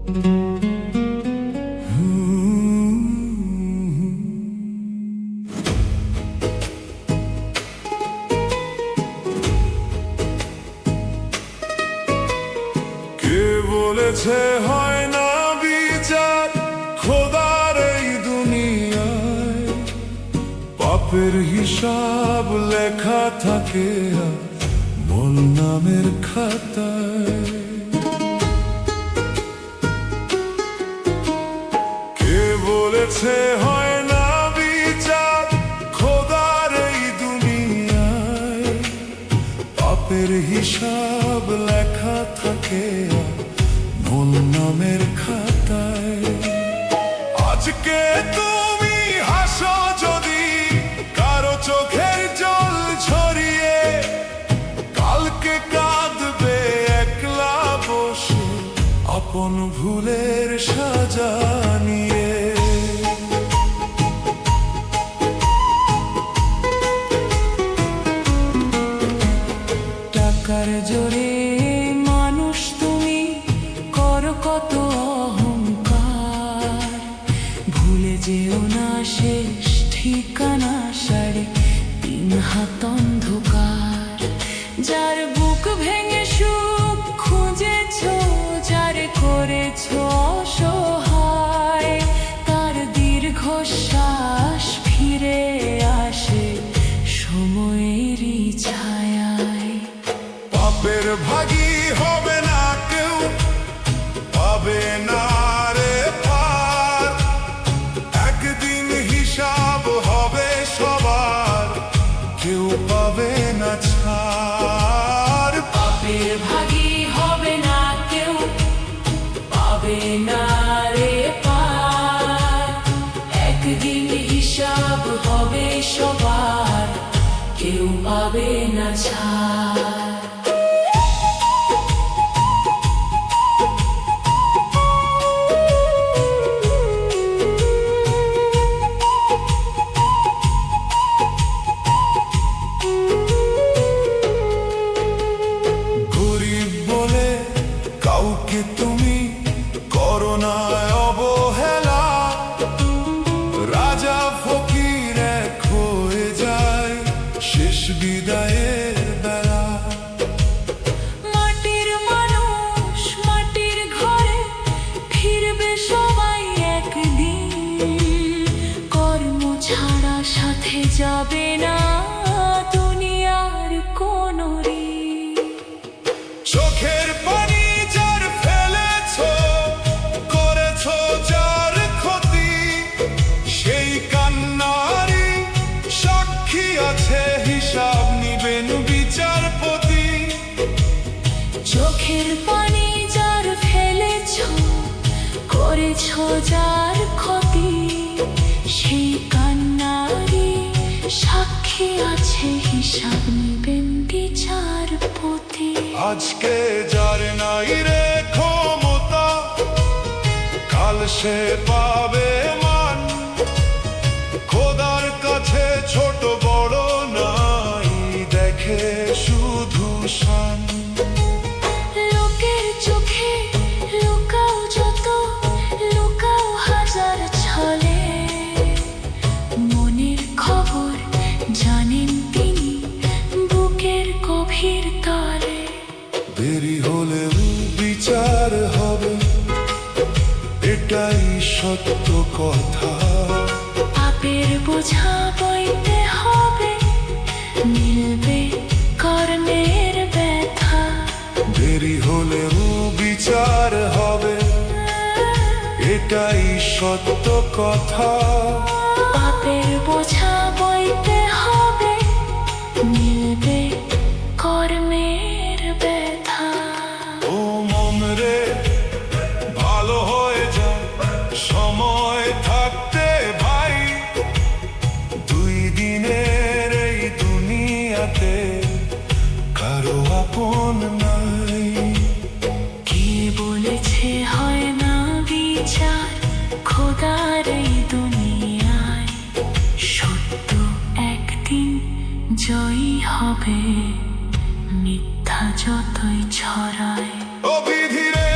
কে বলেছে হয় না বিচার খোদার এই দুনিয়ায়? পাপের হিসাব লেখা থাকে মন নামের খাতায়। কে বলেছে হয় না বিচার খোদার এই দুনিয়ায়? পাপের হিসাব লেখা থাকে মন নামের খাতায়। আজকে তুমি হাসো যদি কারো চোখের জল ঝরিয়ে, কালকে কাঁদবে একলা বসে আপন ভুলের সাজা নিয়ে। টাকার জোরে মানুষ তুমি করো কত অহংকার, ভুলে যেও না শেষ ঠিকানা 3.5 হাত অন্ধকার। যার বুক ভেঙে সুখ খুঁজেছ, যার করেছ অসহায়, তার দীর্ঘশ্বাস ফিরে আসে সময়েরই ছায়ায়। পাপের ভাগী হবে না কেউ, পাবে না রে পার। একদিন হিসাব হবে সবার, কেউ পাবে না ছাড়। পাপের ভাগী হবে না কেউ, পাবে না রে পার। একদিন হিসাব হবে সবার, কেউ পাবে না ছাড়। গরিব বলে কাউকে তুমি করোনায় অবহেলা, রাজা ফকির এক হয়ে যায় শেষ বিদায়ের বেলা। মাটির মানুষ মাটির ঘরে ফিরবে সবাই একদিন, কর্ম ছাড়া সাথে যাবে না দুনিয়ার কোনো ঋণ। চোখের পানি যার ফেলেছ, করেছ যার ক্ষতি, সেই কান্নারই সাক্ষী আছে হিসাব নিবেন বিচারপতি। চোখের পানি যার ফেলেছ, করেছ যার ক্ষতি, সেই কান্নারই সাক্ষী আছে হিসাব নিবেন বিচারপতি। আজকে যার নাই রে ক্ষমতা, কাল সে পাবে মান। খোদার কাছে ছোট বড় নাই, দেখে শুধু শান। লোকের চোখে লুকাও যত, লুকাও হাজার ছলে, মনের খবর জানেন তিনি বুকের গভীর তলে। দেরি হলেও বিচার হবে, এটাই সত্য কথা। পাপের বোঝা বইতে হবে, মিলবে কর্মের ব্যথা। দেরি হলেও বিচার হবে, এটাই সত্য কথা। পাপের বোঝা বইতে হবে, মিলবে কর্মের ব্যথা। ও মন রে ভালো হয়ে যা সময় থাকতে ভাই। 2 দিনের এই দুনিয়াতে কারো আপন নাই। কে বলেছে হয় না বিচার খোদার এই দুনিয়ায়? সত্য একদিন জয়ী হবে, মিথ্যা যতই ছড়ায়। ও বিধি রে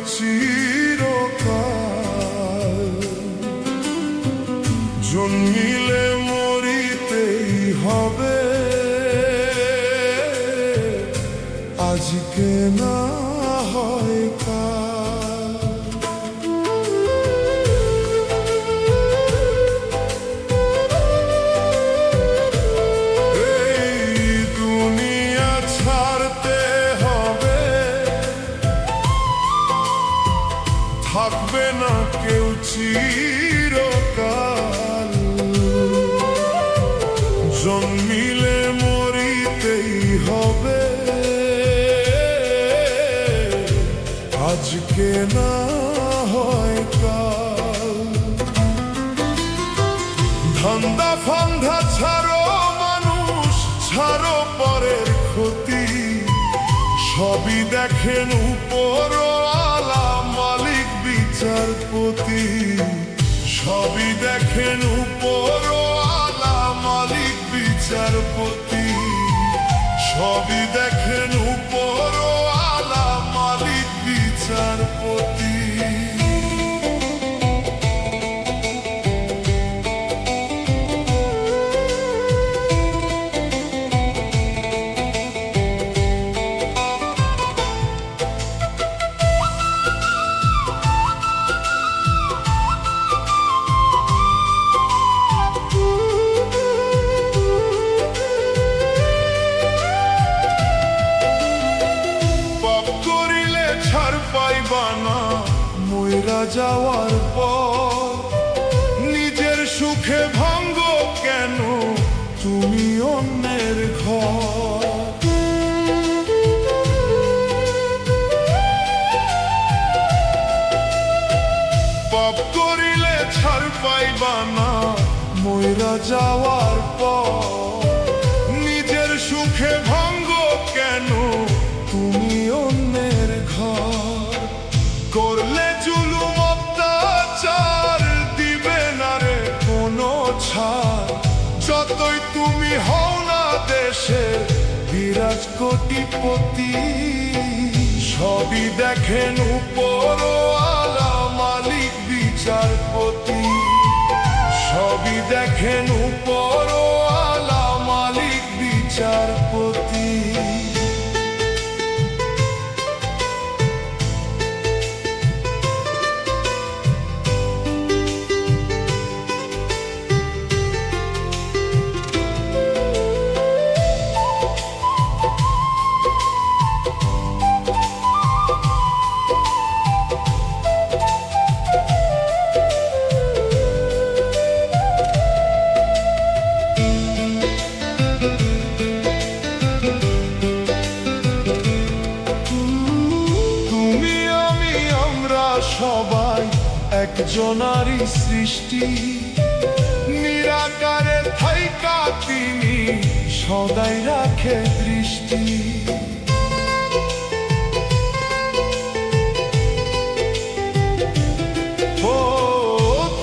চিরকাল। জন্মিলে মরিতেই হবে, আজকে না হয় কাল। এই দুনিয়া ছাড়তে হবে, থাকবে না কেউ চিরকাল। জন্মিলে মরিতেই হবে, আজকে না হয় কাল। ধান্দা ফান্দা ছাড়ো মানুষ, ছাড়ো পরের ক্ষতি, সবই দেখেন উপরওয়ালা মালিক বিচারপতি। সবই দেখেন উপরওয়ালা মালিক বিচারপতি। সবই দেখেন উপরওয়ালা মালিক বিচারপতি। পাইবানা মইরা যাওয়ার পর, নিজের সুখে ভাঙ্গ কেন তুমি অন্যের ঘর। পাপ করিলে ছাড় পাইবানা মইরা যাওয়ার পর, নিজের সুখে ভাঙ্গ কেন তুমি অন্যের ঘর। করলে জুলুম অত্যাচার দিবে না রে কোনো ছাড়, যতই তুমি হও না দেশে বিরাজ কোটিপতি। সবই দেখেন উপরওয়ালা মালিক বিচারপতি। সবই দেখেন উপরওয়ালা মালিক বিচারপতি। সবাই একজনারই সৃষ্টি, নিরাকারে থাইকা তিনি সদাই রাখে দৃষ্টি। ও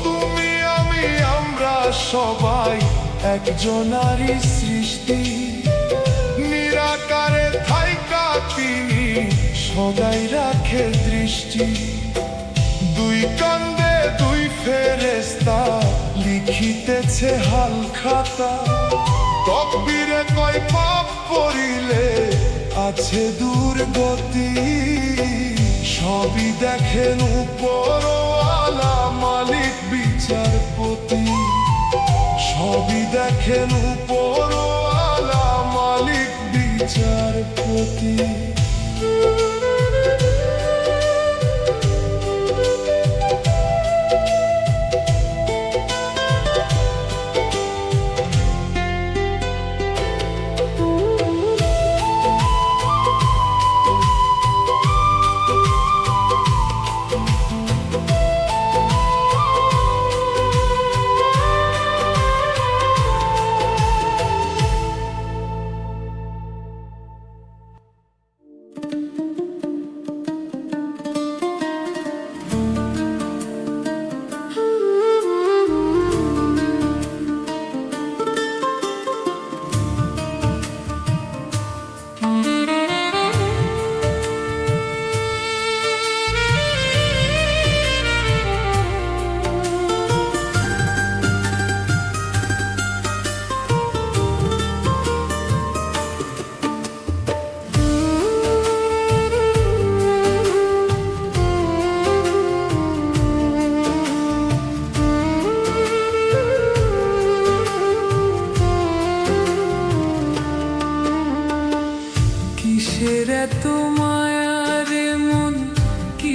তুমি আমি আমরা সবাই একজনারই সৃষ্টি, নিরাকারে থাইকা তিনি সদাই রাখে দৃষ্টি। দুই কান্দে দুই ফেরেশতা লিখিতেছে হাল খাতা, তকবীরে কয় পাপ করিলে আছে দুর্গতি। সবই দেখেন উপরওয়ালা মালিক বিচারপতি। সবই দেখেন উপরওয়ালা মালিক বিচারপতি।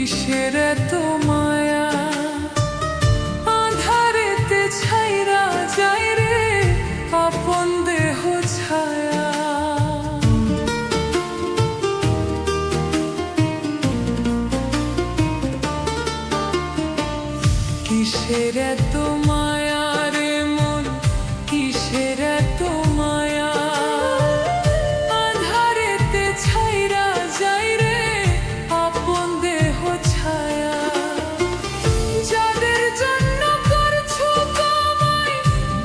কিসের এত মায়া আধারেতে ছাইরা যায় রে আপন দেহ ছায়া কিসের এত মায়া রে মন কিসের এত মায়া আধারেতে ছাইরা যায় রে আপন দেহ ছায়া যাদের জন্য করছো কামাই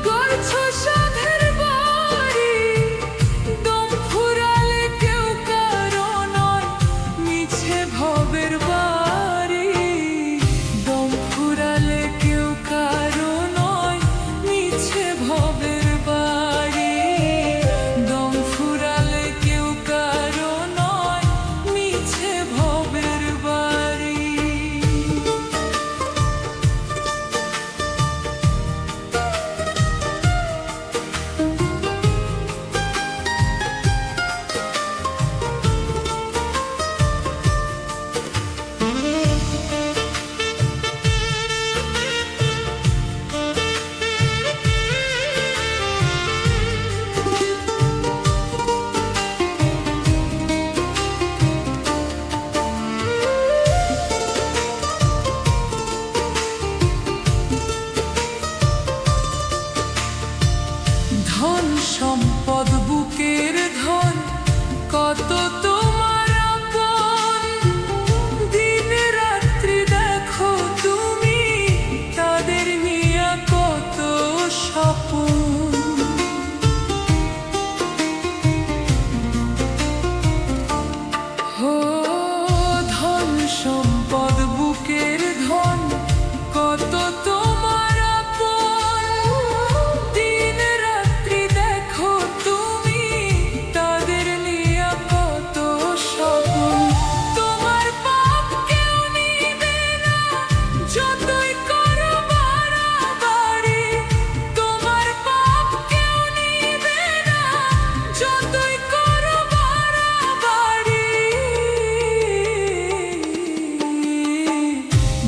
করছো সাধের বাড়ি দম ফুরালে কেউ কারো নয় মিছে ভবের বাড়ি দম ফুরালে কেউ কারো নয় মিছে ভবের বাড়ি দম ফুরালে কেউ কারো নয় মিছে ভবের বাড়ি ধন সম্পদ বুকের ধন কত তোমার আপন দিন রাত্রি দেখো তুমি তাদের নিয়ে কত স্বপন হো ধন সম্পদ বুকের ধন কত তোমার আপন দিন রাত্রি দেখো তুমি তাদের নিয়ে কত স্বপন তোমার পাপ কেউ নিবে না যতই করো বাড়াবাড়ি তোমার পাপ কেউ নিবে না যতই করো বাড়াবাড়ি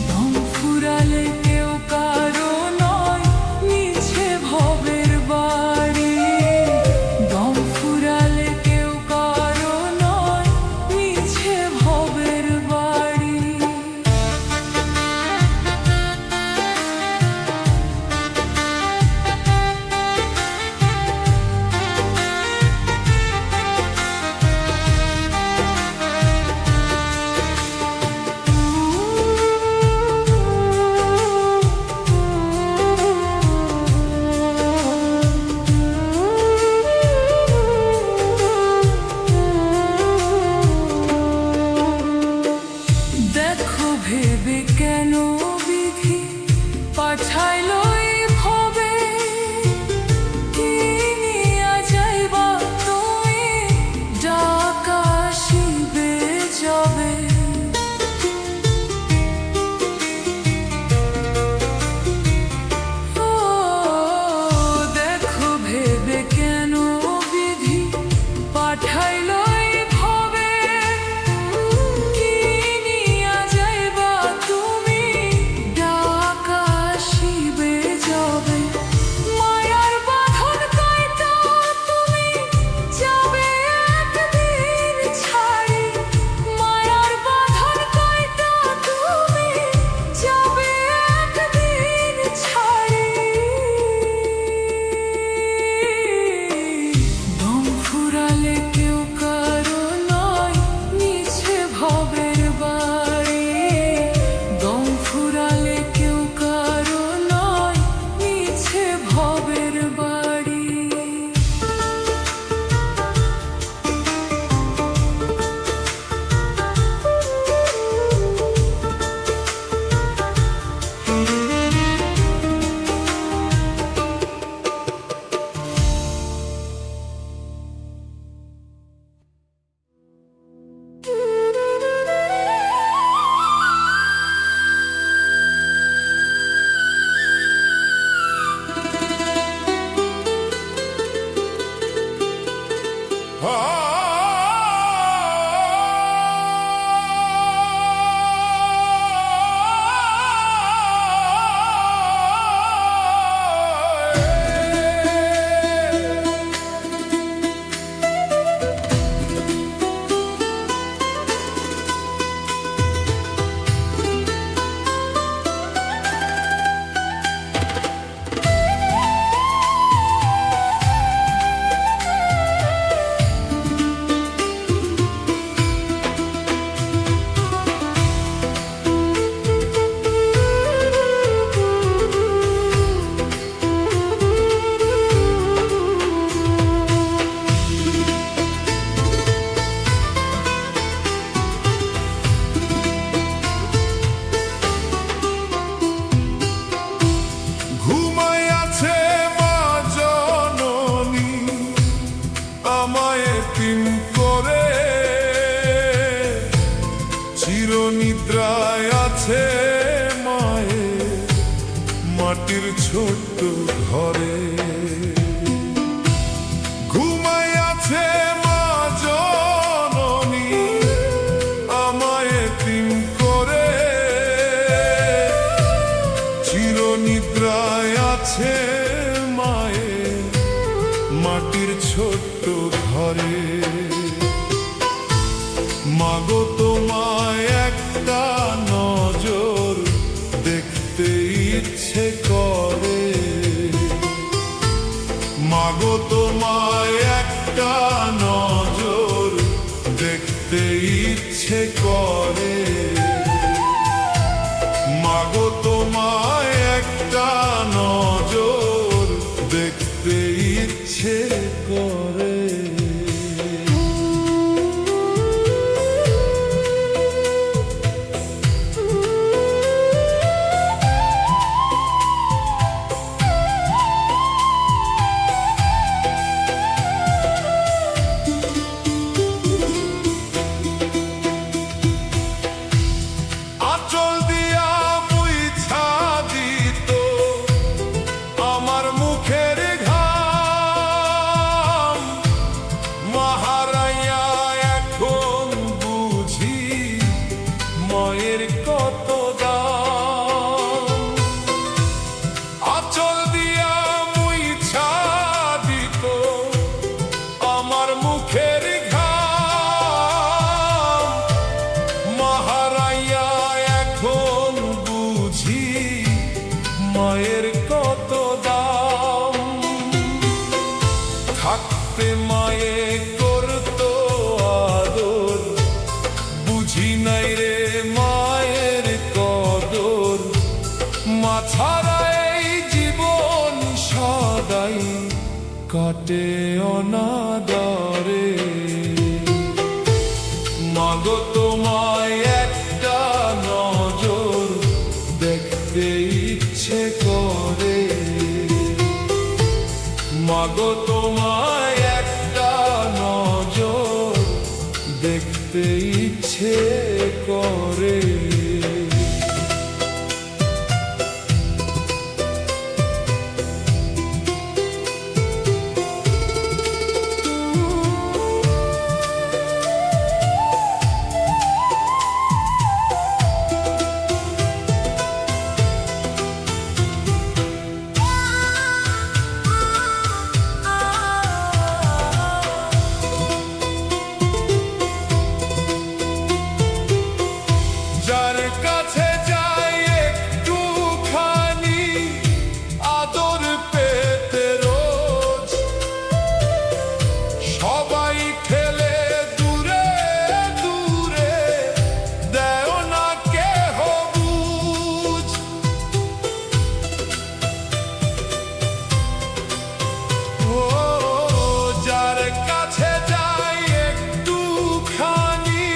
দম ফুরালে কেউ কারো নয় মিছে ভবের বাড়ি দম ফুরালে কেউ কারো নয় মিছে ভবের বাড়ি দেখো ভেবে কেন বিধি পাঠাইলো এই ভবে কি নিয়া যাইবা তুমি ডাক আসিবে যাবে ও দেখো ভেবে কেন বিধি পাঠাইলো এই ভবে কি নিয়া যাইবা তুমি ডাক আসিবে কাটে অনাদরে। মাগো তোমায় একটা নজর দেখতে ইচ্ছে করে, মাগো তোমায় একটা নজর দেখতে ইচ্ছে করে। যার কাছে যাই একটুখানি আদর পেতে রোজ, সবাই ঠেলে দূরে দূরে দেও না কেহ বুঝ। ও যার কাছে যাই একটুখানি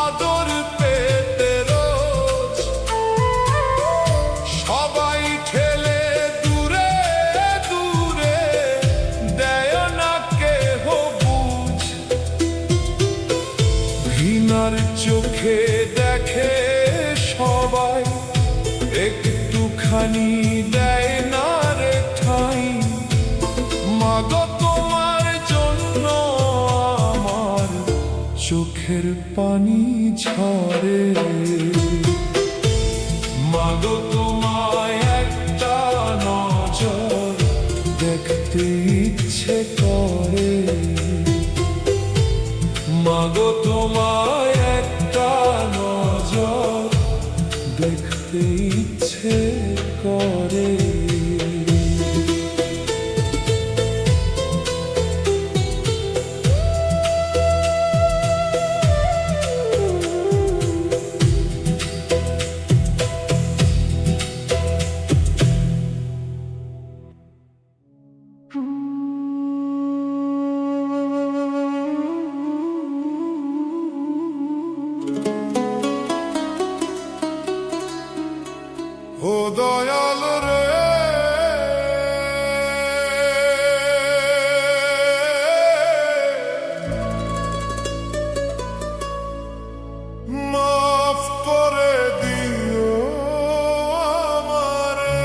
আদর পেতে রোজ, সবাই ঠেলে দূরে দূরে দেয় না কেহ বুঝ। ঘৃণার চোখে দেখে সবাই, একটুখানি দেয় না রে ঠাই। মাগো তোমার জন্য আমার চোখের পানি ঝরে, মাগো তোমায় একটা নজর দেখতে ইচ্ছে করে, মাগো তোমায় একটা নজর দেখতে ইচ্ছে করে। ও দয়াল রে, মাফ করে দিও আমারে।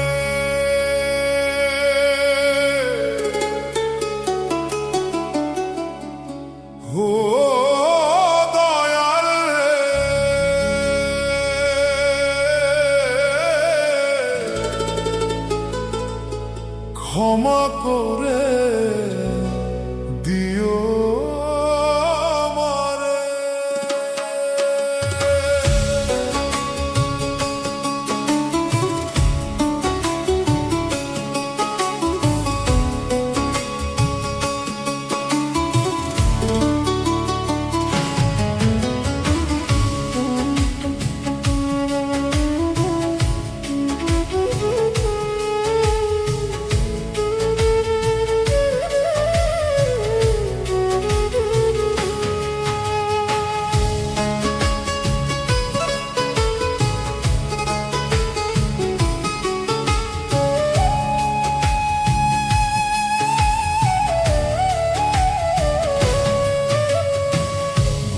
ও দয়াল রে, ক্ষমা করে দিও আমারে।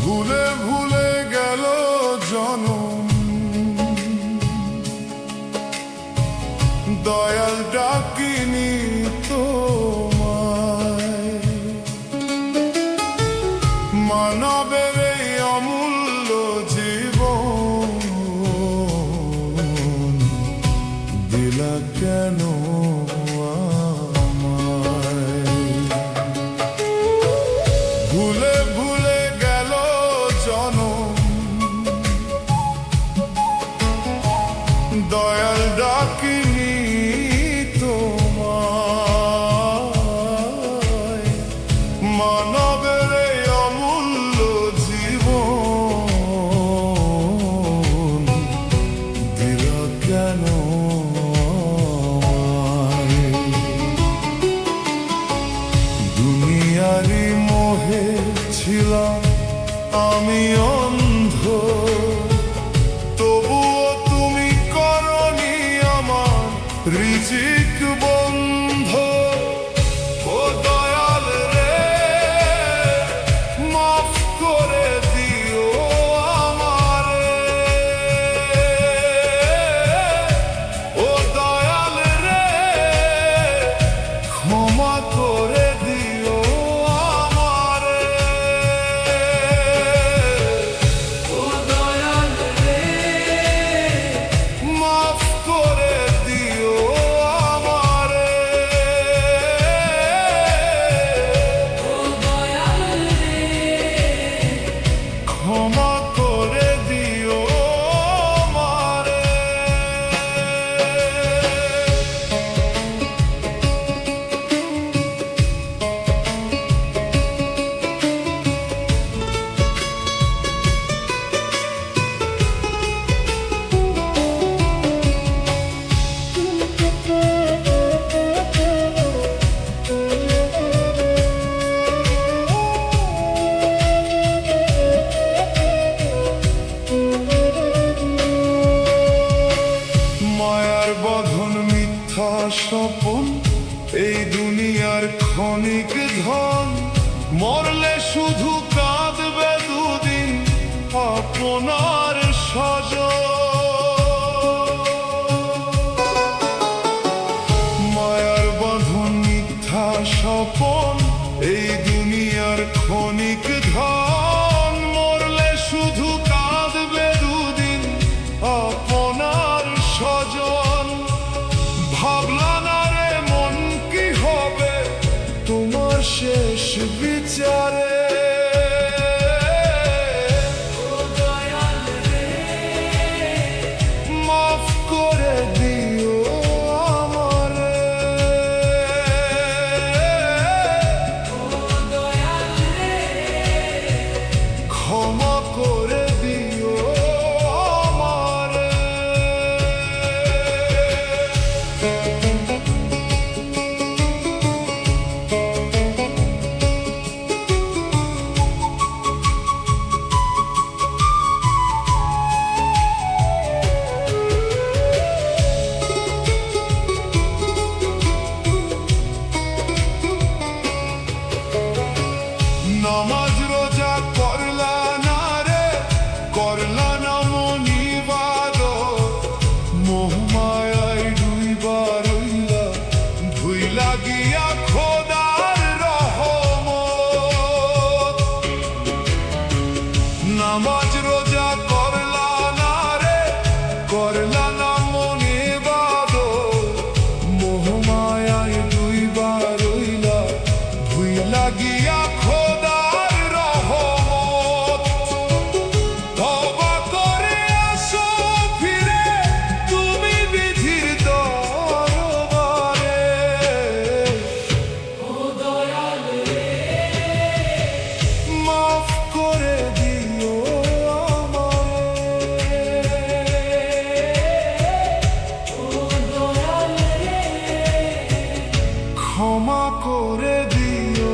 ভুলে ভুলে গেল জনম, দয়াল ডাকিনি তোমায়। মানবের এই অমূল্য জীবন দিলা কেন আমায়? ভুলে ভুলে গেল জনম, দয়াল ডাকিনি তোমায়। মানবের এই অমূল্য জীবন দিলা কেন আমায়? ঋজিক বন্ধু ও দয়াল রে, মাফ করে দিও আমারে। ও দয়াল রে, ক্ষমা করে দিও আমারে। ও দয়াল রে, মাফ করে দিও আমারে। ও দয়াল রে, ক্ষমা করে দিও আমারে। মায়ার বাঁধন মিথ্যা স্বপন, এই দুনিয়ার ক্ষণিক ধন, মরলে শুধু কাঁদবে দুদিন আপনার স্বজন। মায়ার বাঁধন মিথ্যা স্বপন, এই দুনিয়ার ক্ষণিক ধন, মরলে শুধু কাঁদবে দুদিন আপনার স্বজন। ভাবলা না রে মন কি হবে তোমার শেষ বিচারে। ও দয়াল রে, মাফ করে দিও আমারে। ও দয়াল রে, ক্ষমা করে দিও আমারে। নামাজ রোজা করলা না রে, করলা না মনিবাদ, মোহমায়ায় ডুইবা রইলা, ভুইলা গিয়া খোদার রহমত। নামাজ রোজা করলা না রে, করলা না মনিবাদ, মোহমায়ায় ডুইবা রইলা, ভুইলা গিয়া খোদার রহমত। তওবা করে আসো ফিরে তুমি বিধির দরবারে। ও দয়াল রে, মাফ করে দিও আমারে। ও দয়াল রে, ক্ষমা করে দিও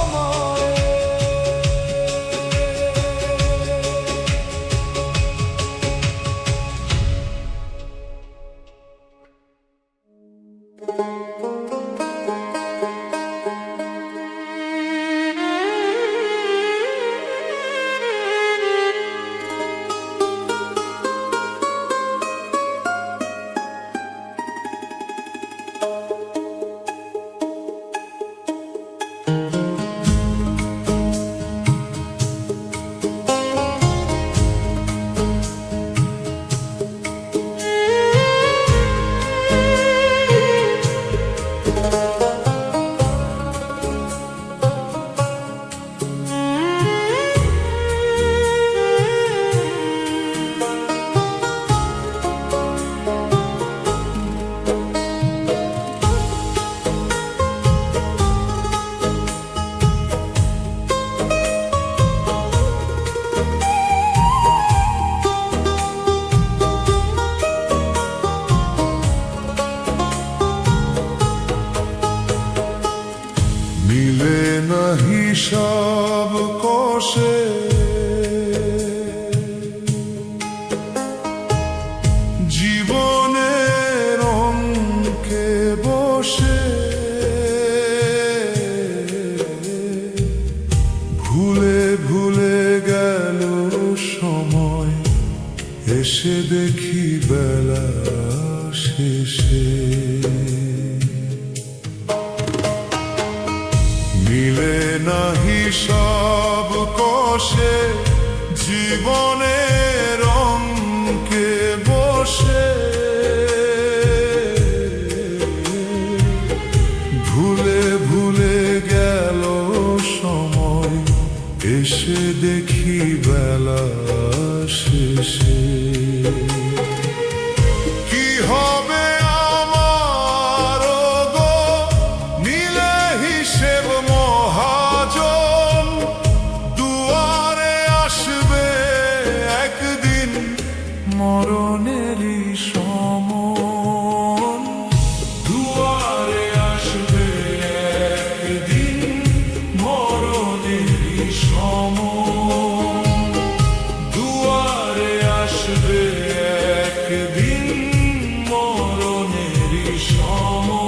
আমারে। সব কষে জীবনের দেখি বেলা শেষে মিলে না হিসাব কষে জীবনের অঙ্কে বসে ভুলে ভুলে গেল সময় এসে দেখি বেলা শেষে কি হবে আমার গো নিলে হিসেব মহাজন দুয়ারে আসবে একদিন মরণেরই সমন দুয়ারে আসবে একদিন মরণেরই সমন দুয়ারে আসবে একদিন মরণেরই সমন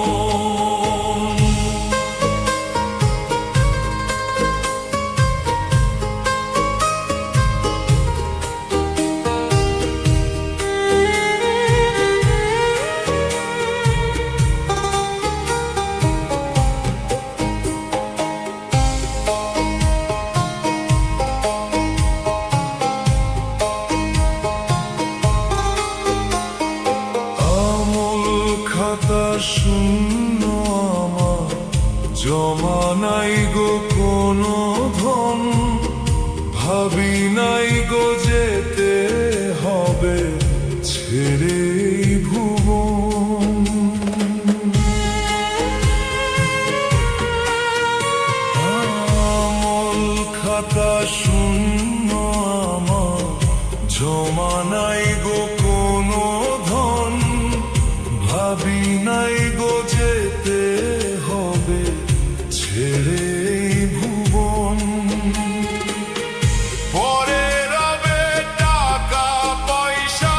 খাতা শূন্য আমার জমা নাই গো কোনো ধন ভাবি নাই গো যেতে হবে ছেড়ে এই ভুবন আমল খাতা শূন্য আমার জমা নাই গো কোনো ধন ভাবি নাই গো যেতে হবে ছেড়ে এই ভুবন পরে রবে টাকা পয়সা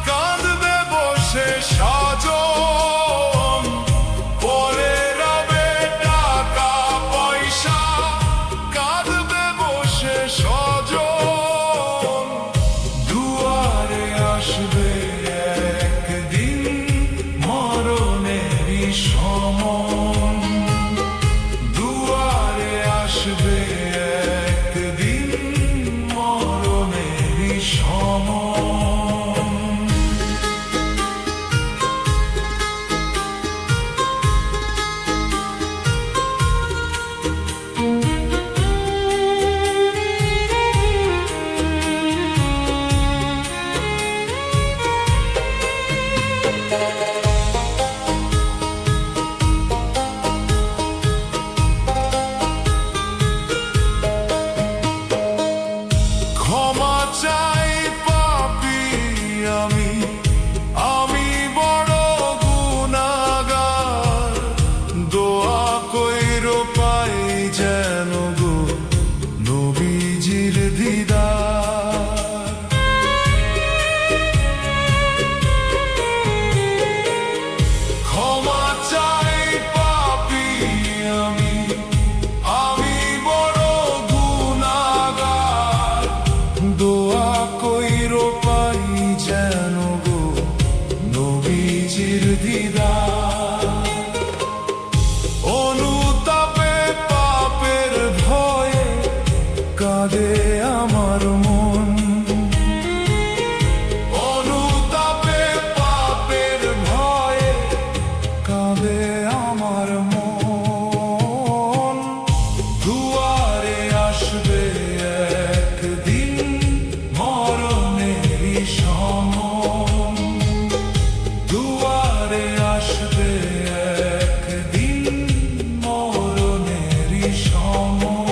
কাঁদবে বসে সাজন পরে রবে টাকা পয়সা কাঁদবে বসে সাজন দুয়ারে আসবে একদিন মরণেরই সমন দুয়ারে আসবে একদিন মরণেরই সমন ক্ষমা চাই পাপী আমি আমি বড় গুনাহগার দোয়া কইরো পাই যেন গো নবীজির দিদার ক্ষমা চাই পাপী আমি আমি বড় গুনাহগার দোয়া কইরো পাই যেন গো নবীজির দিদার অনুতাপে পাপের ভয়ে কাঁদে আমার মন অনুতাপে পাপের ভয়ে কাঁদে আমার মন দুয়ারে আসবে একদিন মরণেরই সমন দুয়ারে আসবে একদিন মরণেরই সমন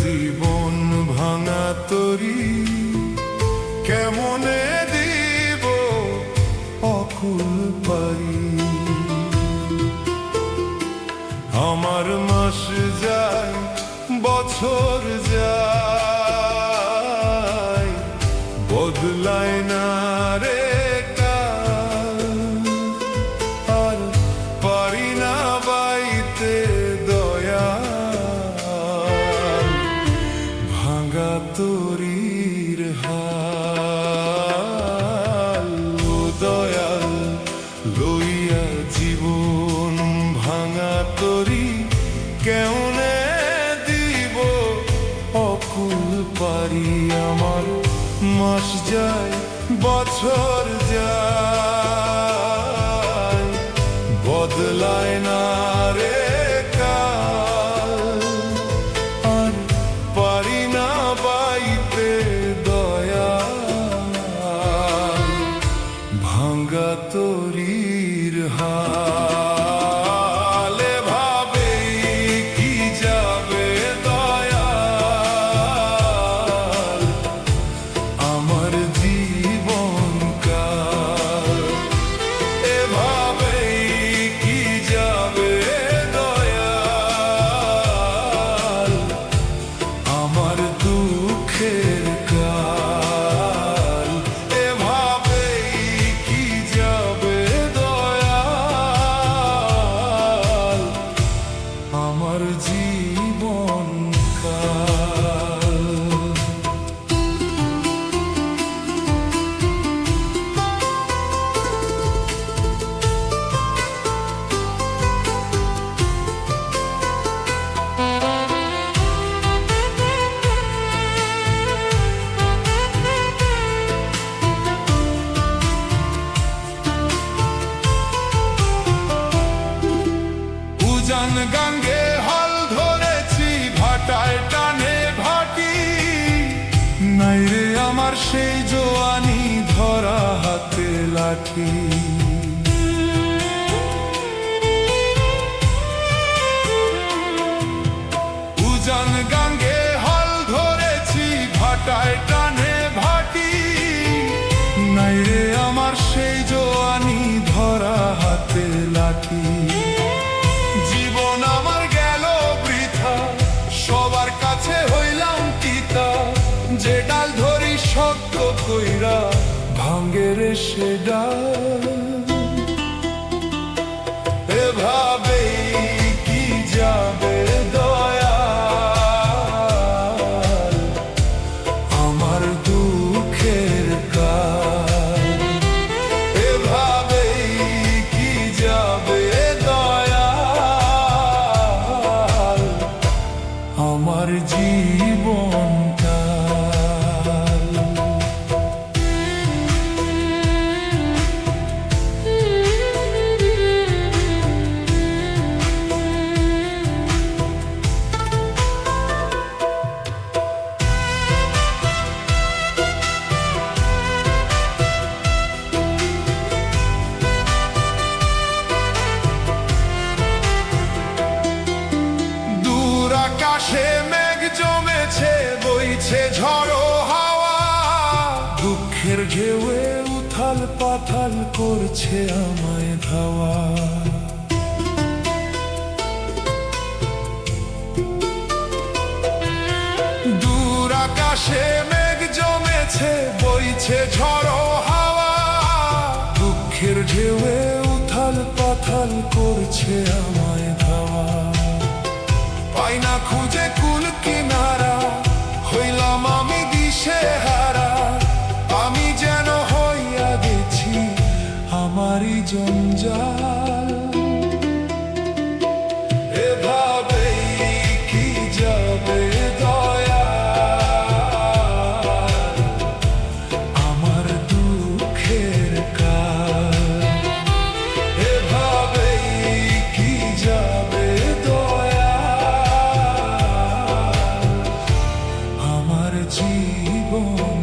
জীবন ভাঙা তরি কেমনে দিব অকুল পারি। আমার মাস যায় বছর যায় বদলায় না রে কাল, আর পারি না বাইতে দয়া ভাঙা তরির হাল। ও দয়াল লইয়া জীবন ভাঙা তরি কেমনে দিব অকুল পারি। আমার মাস যায় বছর যায় বদলায় না রে কাল, আর পারি না বাইতে দয়া ভাঙ্গা তরির হাল। এভাবে কি যাবে দয়াল আমার জীবনকাল, এভাবে কি যাবে দয়াল আমার দুঃখের কাল। এভাবে কি যাবে দয়াল আমার জীবনকাল। উজান গাঙ্গে হল ধরেছি ভাটায় টানে ভাটি, নাই রে আমার সেই জোয়ানি ধরা হাতে লাঠি। উজান গাঙ্গে হল ধরেছি ভাটায় টানে ভাটি, নাই রে আমার সেই জোয়ানি ধরা হাতে লাঠি। জীবন আমার গেল বৃথা সবার কাছে হইলাম পিতা, যে ডাল ধরি শক্ত কইরা ভাঙ্গে রে সে ডাল। এভাবে কি যাবে দয়াল আমার দুঃখের কাল। এভাবে কি যাবে দয়াল আমার জীবনকাল। দূর আকাশে মেঘ জমেছে বইছে ঝড়ো হাওয়া, দুঃখের ঢেউয়ে উথাল পাথাল করছে আমায় ধাওয়া। দূর আকাশে মেঘ জমেছে বইছে ঝড়ো হাওয়া, দুঃখের ঢেউয়ে উথাল পাথাল করছে আমায় ধাওয়া। পাই না খুঁজে কুল কিনারা হইলাম আমি দিশে হারা, আমি যেন হইয়া গেছি আমারই জঞ্জাল। এভাবেই কি যাবে দয়াল আমার দুঃখের কাল। এভাবেই কি যাবে দয়াল আমার জীবনকাল।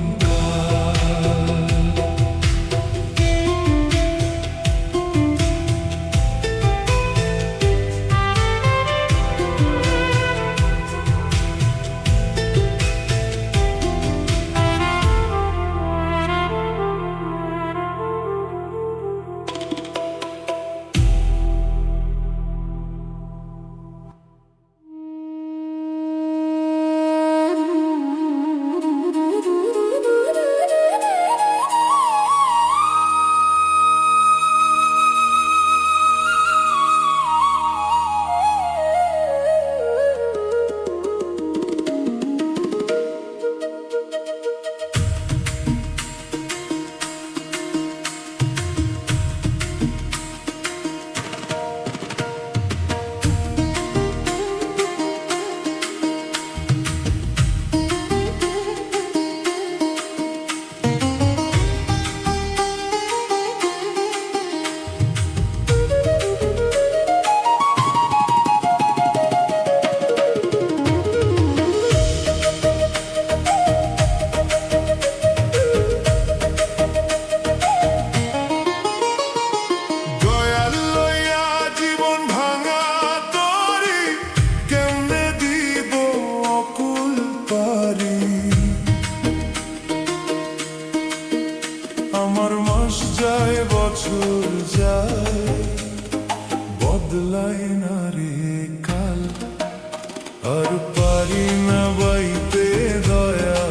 পারি না বাইতে দয়া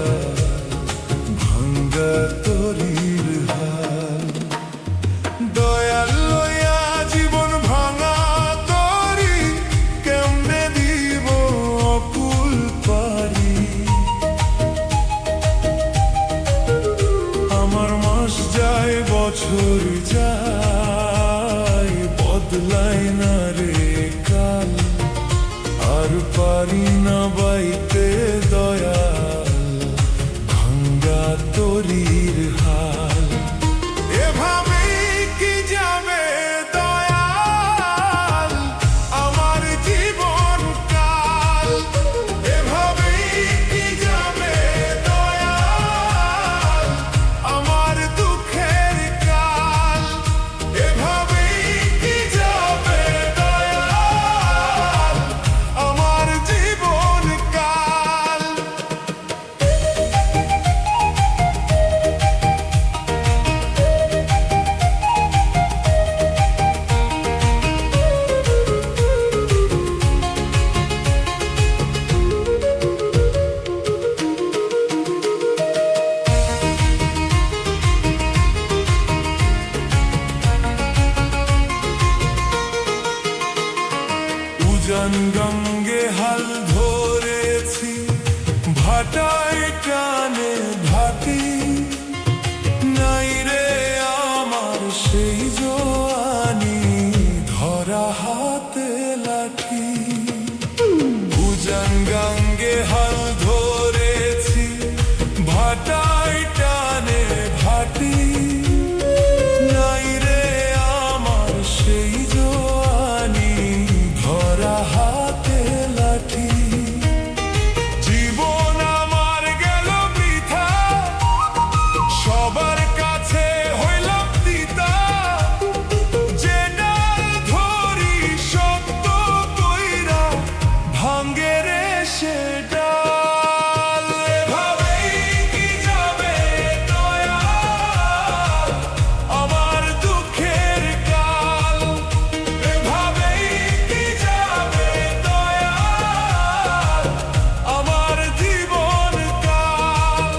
ভাঙ্গা তরির হাল দয়াল লইয়া জীবন ভাঙা তরি কেমনে দিব অকুল পারি আমার মাস যায় বছর যায় বদলায় না রে কাল আর পারি না বাইতে দয়াল ভাঙ্গা তরির হাল এভাবেই কি যাবে দয়াল আমার জীবন কাল এভাবেই কি যাবে দয়াল আমার দুঃখের কাল এভাবেই কি যাবে দয়াল আমার জীবন কাল উজান গঙ্গে হাল ধরেছি ভাটায় টানে ভাটি নাই রে আমার সেই জোয়ানি ধরা হাতে লাঠি উজান গঙ্গে হাল ধরেছি ভাটায় টানে ভাটি নাই রে আমার সেই জোয়ানি ধরা হাতে লাঠি জীবন আমার গেল বৃথা সবার কাছে হইলাম পিতা যে ডাল ধরি শক্ত কইরা ভাঙ্গে রে সে ডাল এভাবেই কি যাবে দয়াল আমার দুঃখের কাল এভাবেই কি যাবে দয়াল আমার জীবন কাল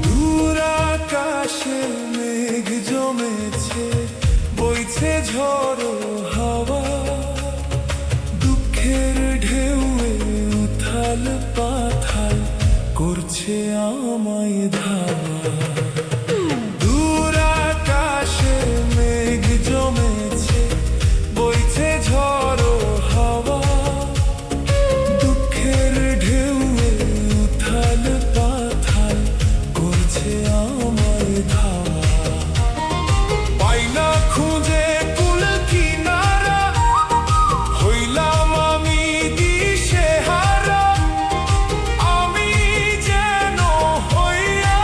দূর আকাশে মেঘ জমেছে বইছে ঝড়ো হাওয়া দুঃখের ঢেউয়ে উথাল পাথাল করছে আমায় ধাওয়া দূর আকাশে মেঘ জমেছে বইছে ঝড়ো হাওয়া দুঃখের ঢেউয়ে উথাল পাথাল করছে আমায় ধাওয়া পাই না খুঁজে কুল কিনারা হইলাম আমি দিশেহারা আমি যেন হইয়া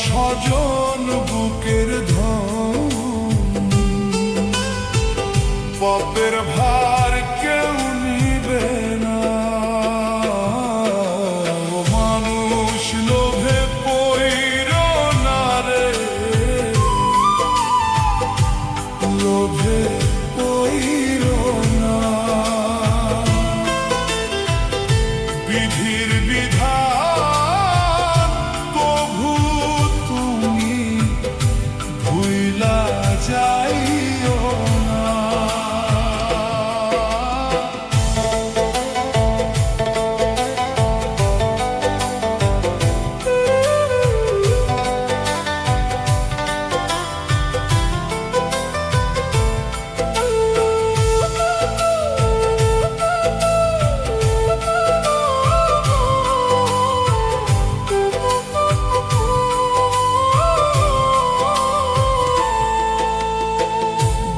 স্বজন বুকের ধন, পাপের ভার কেউ নিবে না। ও মানুষ লোভে পইর না রে, লোভে পইর না। বিধির বিধান প্রভু তুমি ভুইলা যাইও না।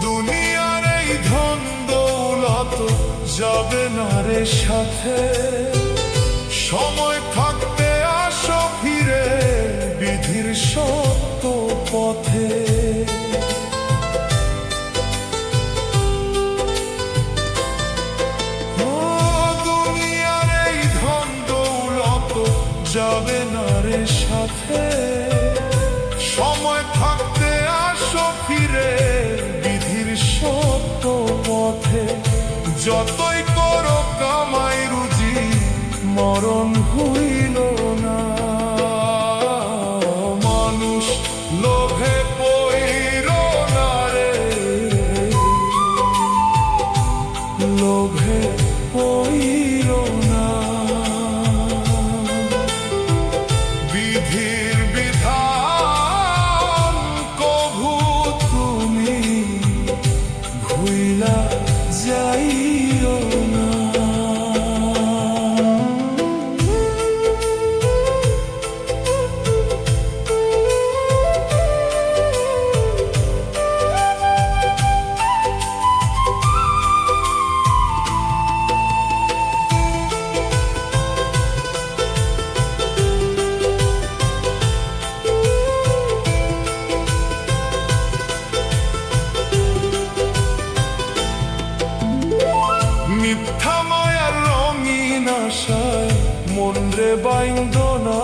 দুনিয়ার এই ধন দৌলত যাবে না রে সাথে, সময় থাকতে আসো ফিরে বিধির সত্য পথে। ও দুনিয়ার এই ধন দৌলত যাবে না রে সাথে, সময় থাকতে আসো ফিরে বিধির সত্য পথে। যতই করো কামাই রুজি মরণ হইল না। মানুষ লোভে পইর না রে, লোভে পইর না। বিধির বিধান কভু তুমি ভুইলা যাইও না। মিথ্যা মায়ার রঙিন আশায় মন রে বাইন্দ না।